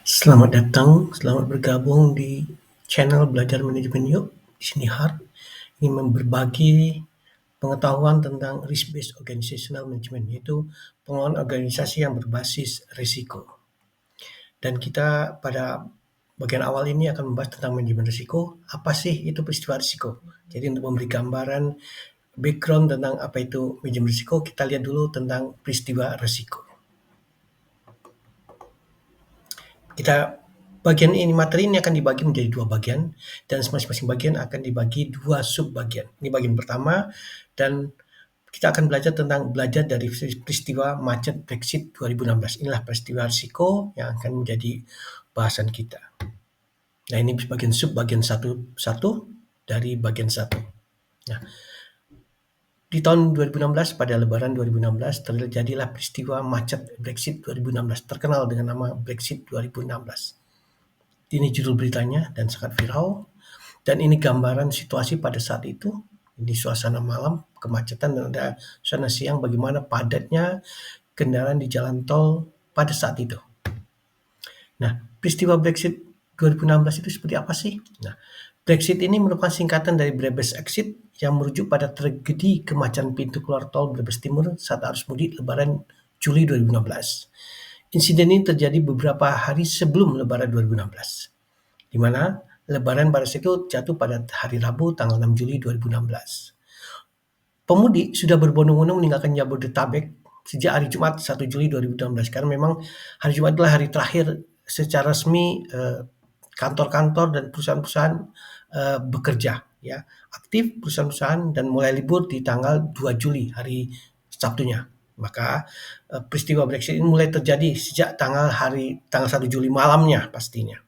Selamat datang, selamat bergabung di channel Belajar Manajemen Yuk. Di sini Har ingin berbagi pengetahuan tentang risk-based organizational management, yaitu pengelolaan organisasi yang berbasis risiko. Dan kita pada bagian awal ini akan membahas tentang manajemen risiko. Apa sih itu peristiwa risiko? Jadi untuk memberi gambaran background tentang apa itu manajemen risiko, kita lihat dulu tentang peristiwa risiko. Kita bagian ini materi ini akan dibagi menjadi dua bagian dan masing-masing bagian akan dibagi dua sub bagian. Ini bagian pertama dan kita akan belajar dari peristiwa macet Brexit 2016. Inilah peristiwa risiko yang akan menjadi bahasan kita. Nah, ini bagian sub bagian satu dari bagian satu. Nah, di tahun 2016 pada Lebaran 2016 terjadilah peristiwa macet Brexit 2016 terkenal dengan nama Brexit 2016. Ini judul beritanya dan sangat viral. Dan ini gambaran situasi pada saat itu. Ini suasana malam, kemacetan dan ada suasana siang bagaimana padatnya kendaraan di jalan tol pada saat itu. Nah, peristiwa Brexit 2016 itu seperti apa sih? Nah, Brexit ini merupakan singkatan dari Brebes Exit yang merujuk pada tragedi kemacetan pintu keluar tol Brebes Timur saat arus mudik Lebaran Juli 2016. Insiden ini terjadi beberapa hari sebelum Lebaran 2016, di mana Lebaran pada saat itu jatuh pada hari Rabu tanggal 6 Juli 2016. Pemudik sudah berbondong-bondong meninggalkan Jabodetabek sejak hari Jumat 1 Juli 2016 karena memang hari Jumat adalah hari terakhir secara resmi kantor-kantor dan perusahaan-perusahaan bekerja, ya, aktif perusahaan-perusahaan dan mulai libur di tanggal 2 Juli hari Sabtunya. Maka peristiwa Brexit ini mulai terjadi sejak tanggal 1 Juli malamnya pastinya.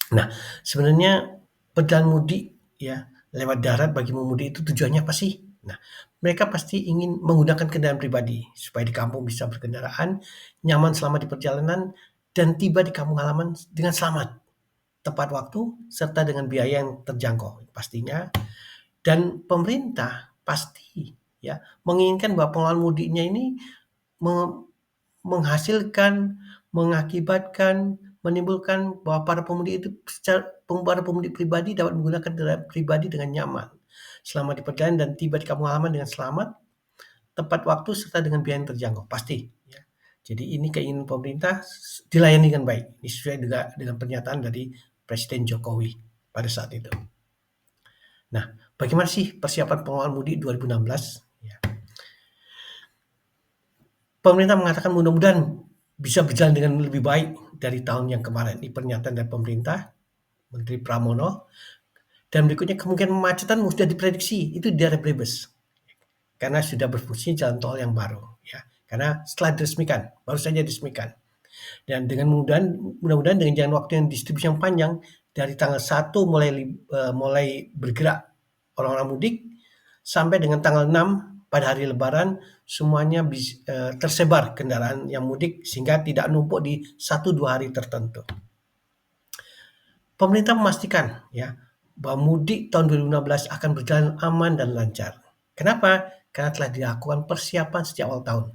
Nah, sebenarnya perjalanan mudik ya lewat darat bagi pemudik itu tujuannya apa sih? Nah, mereka pasti ingin menggunakan kendaraan pribadi supaya di kampung bisa berkendaraan, nyaman selama di perjalanan, dan tiba di kampung halaman dengan selamat, tepat waktu, serta dengan biaya yang terjangkau pastinya. Dan pemerintah pasti ya menginginkan bahwa pengelolaan mudiknya ini menghasilkan, mengakibatkan, menimbulkan bahwa para pemudik pribadi dapat menggunakan kendaraan pribadi dengan nyaman selama di perjalanan dan tiba di kampung halaman dengan selamat, tepat waktu serta dengan biaya yang terjangkau pasti. Ya. Jadi ini keinginan pemerintah dilayani dengan baik. Ini sesuai juga dengan pernyataan dari Presiden Jokowi pada saat itu. Nah, bagaimana sih persiapan pengelolaan mudik 2016? Ya. Pemerintah mengatakan mudah-mudahan bisa berjalan dengan lebih baik dari tahun yang kemarin. Ini pernyataan dari pemerintah, Menteri Pramono. Dan berikutnya kemungkinan kemacetan sudah diprediksi itu di daerah Brebes karena sudah berfungsi jalan tol yang baru. Ya, karena setelah diresmikan, baru saja diresmikan. Dan dengan mudah-mudahan dengan jangka waktu yang distribusi yang panjang dari tanggal 1 mulai bergerak orang-orang mudik sampai dengan tanggal 6 pada hari Lebaran semuanya tersebar kendaraan yang mudik sehingga tidak numpuk di 1-2 hari tertentu. Pemerintah memastikan ya bahwa mudik tahun 2016 akan berjalan aman dan lancar. Kenapa? Karena telah dilakukan persiapan sejak awal tahun.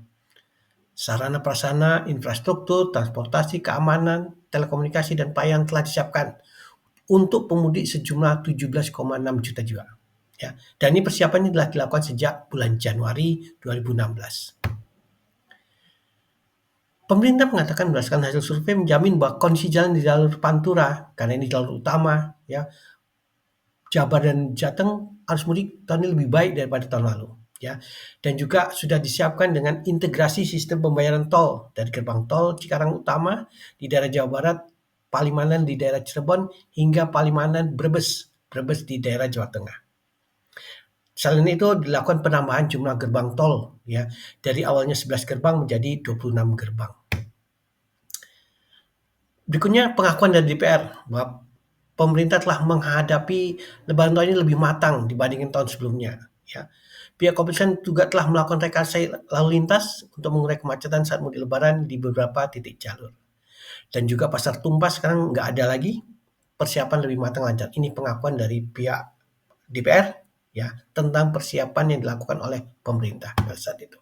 Sarana prasarana, infrastruktur, transportasi, keamanan, telekomunikasi, dan pelayanan telah disiapkan untuk pemudik sejumlah 17,6 juta jiwa. Ya, dan ini persiapan ini telah dilakukan sejak bulan Januari 2016. Pemerintah mengatakan berdasarkan hasil survei menjamin bahwa kondisi jalan di jalur Pantura, karena ini jalur utama, ya, Jabar dan Jateng arus mudik tahun ini lebih baik daripada tahun lalu. Ya, dan juga sudah disiapkan dengan integrasi sistem pembayaran tol dari gerbang tol Cikarang Utama di daerah Jawa Barat, Palimanan di daerah Cirebon, hingga Palimanan Brebes di daerah Jawa Tengah. Selain itu dilakukan penambahan jumlah gerbang tol ya dari awalnya 11 gerbang menjadi 26 gerbang. Berikutnya pengakuan dari DPR bahwa pemerintah telah menghadapi Lebaran tahun ini lebih matang dibandingkan tahun sebelumnya. Ya. Pihak kepolisian juga telah melakukan rekayasa lalu lintas untuk mengurai kemacetan saat mudik Lebaran di beberapa titik jalur. Dan juga pasar tumpah sekarang nggak ada lagi, persiapan lebih matang lancar. Ini pengakuan dari pihak DPR ya tentang persiapan yang dilakukan oleh pemerintah pada saat itu.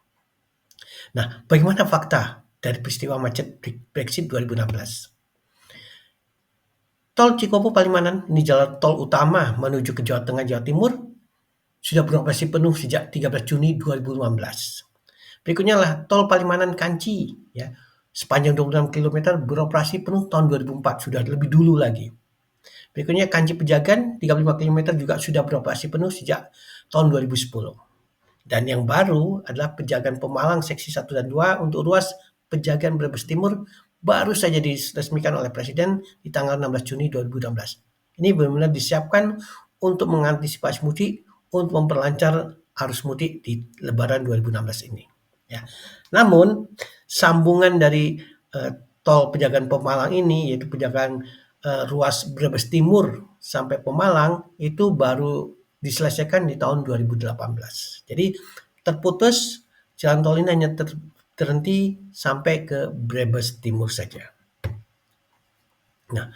Nah, bagaimana fakta dari peristiwa macet Brexit 2016. Tol Cikopo Palimanan, ini jalan tol utama menuju ke Jawa Tengah, Jawa Timur, sudah beroperasi penuh sejak 13 Juni 2015. Berikutnya lah tol Palimanan Kanci, ya, sepanjang 26 km beroperasi penuh tahun 2004, sudah lebih dulu lagi. Berikutnya Kanci Pejagan 35 km juga sudah beroperasi penuh sejak tahun 2010. Dan yang baru adalah Pejagan Pemalang seksi 1 dan 2 untuk ruas Pejagan Brebes Timur baru saja diresmikan oleh Presiden di tanggal 16 Juni 2016. Ini benar-benar disiapkan untuk mengantisipasi mudik, untuk memperlancar arus mudik di Lebaran 2016 ini. Ya. Namun sambungan dari tol Pejagan Pemalang ini, yaitu Pejagan ruas Brebes Timur sampai Pemalang, itu baru diselesaikan di tahun 2018. Jadi terputus, jalan tol ini hanya terhenti sampai ke Brebes Timur saja. Nah,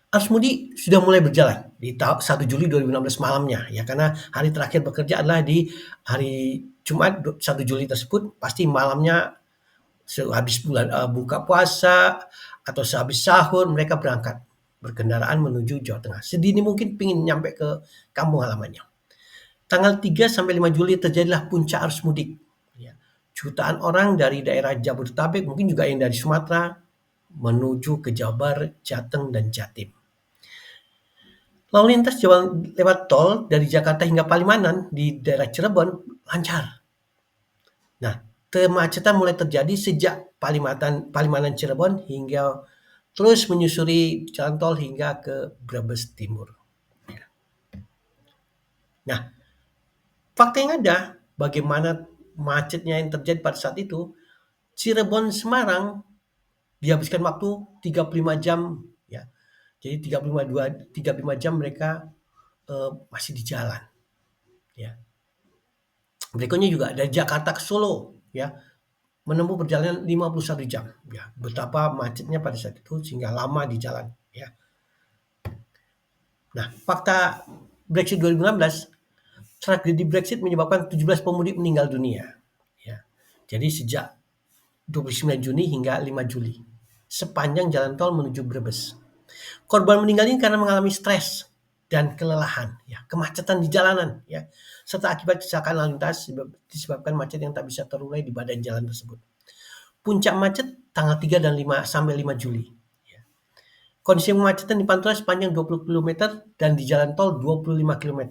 arus mudik sudah mulai berjalan di 1 Juli 2016 malamnya, ya, karena hari terakhir bekerja adalah di hari Jumat 1 Juli tersebut, pasti malamnya sehabis buka puasa atau sehabis sahur mereka berangkat berkendaraan menuju Jawa Tengah. Sedini mungkin ingin nyampe ke kampung halamannya. Tanggal 3 sampai 5 Juli terjadilah puncak arus mudik. Ya. Jutaan orang dari daerah Jabodetabek, mungkin juga yang dari Sumatera, menuju ke Jabar, Jateng, dan Jatim. Lalu lintas lewat tol dari Jakarta hingga Palimanan di daerah Cirebon lancar. Nah, kemacetan mulai terjadi sejak Palimanan Cirebon hingga terus menyusuri jalan tol hingga ke Brebes Timur. Nah, fakta yang ada bagaimana macetnya yang terjadi pada saat itu, Cirebon Semarang dihabiskan waktu 35 jam, ya. Jadi 35 jam mereka masih di jalan, ya. Berikutnya juga dari Jakarta ke Solo, ya, menempuh perjalanan 51 jam, ya. Betapa macetnya pada saat itu sehingga lama di jalan, ya. Nah, fakta Brexit 2016, tragedi Brexit menyebabkan 17 pemudik meninggal dunia, ya. Jadi sejak 29 Juni hingga 5 Juli sepanjang jalan tol menuju Brebes. Korban meninggal ini karena mengalami stres dan kelelahan, ya, kemacetan di jalanan, ya, serta akibat kecelakaan lalu lintas disebabkan macet yang tak bisa terurai di badan jalan tersebut. Puncak macet tanggal 3 dan 5 sampai 5 Juli. Ya. Kondisi kemacetan dipantau sepanjang 20 km dan di jalan tol 25 km.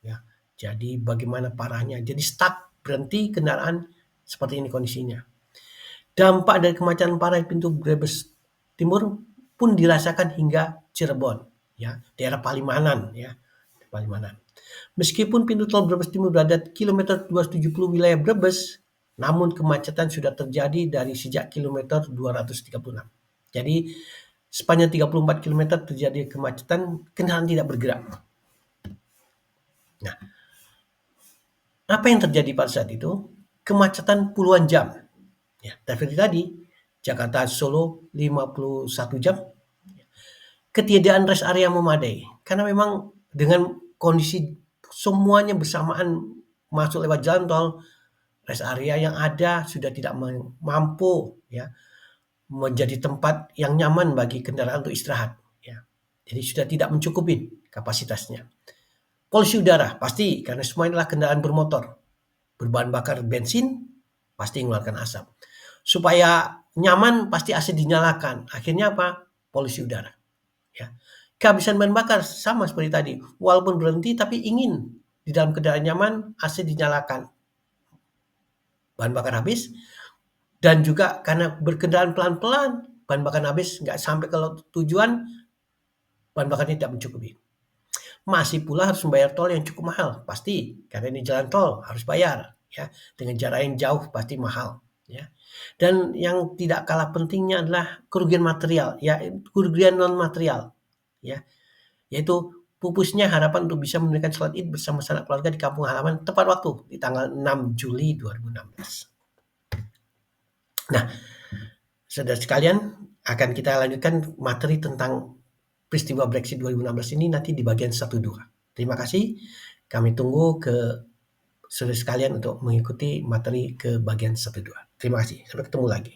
Ya. Jadi bagaimana parahnya? Jadi stuck, berhenti kendaraan, seperti ini kondisinya. Dampak dari kemacetan parah di pintu Brebes Timur pun dirasakan hingga Cirebon, ya, daerah Palimanan, ya, Palimanan. Meskipun pintu tol Brebes Timur berada kilometer 270 wilayah Brebes, namun kemacetan sudah terjadi dari sejak kilometer 236. Jadi sepanjang 34 km terjadi kemacetan, kendaraan tidak bergerak. Nah, apa yang terjadi pada saat itu? Kemacetan puluhan jam. Ya, seperti tadi, Jakarta Solo 51 jam. Ketiadaan rest area memadai. Karena memang dengan kondisi semuanya bersamaan masuk lewat jalan tol, rest area yang ada sudah tidak mampu, ya, menjadi tempat yang nyaman bagi kendaraan untuk istirahat, ya. Jadi sudah tidak mencukupi kapasitasnya. Polusi udara pasti karena semua adalah kendaraan bermotor, berbahan bakar bensin, pasti mengeluarkan asap. Supaya nyaman pasti AC dinyalakan. Akhirnya apa? Polusi udara. Ya. Kehabisan bahan bakar sama seperti tadi. Walaupun berhenti tapi ingin di dalam kendaraan nyaman, AC dinyalakan. Bahan bakar habis dan juga karena berkendaraan pelan-pelan, bahan bakar habis nggak sampai ke tujuan, bahan bakarnya tidak mencukupi. Masih pula harus membayar tol yang cukup mahal, pasti karena ini jalan tol harus bayar, ya, dengan jarak yang jauh pasti mahal, ya. Dan yang tidak kalah pentingnya adalah kerugian material, ya, kerugian non material, ya, yaitu pupusnya harapan untuk bisa menunaikan sholat Id bersama sanak keluarga di kampung halaman tepat waktu di tanggal 6 Juli 2016. Nah, saudara sekalian, akan kita lanjutkan materi tentang peristiwa Brexit 2016 ini nanti di bagian 1-2. Terima kasih. Kami tunggu ke saudara sekalian untuk mengikuti materi ke bagian 1-2. Terima kasih. Sampai ketemu lagi.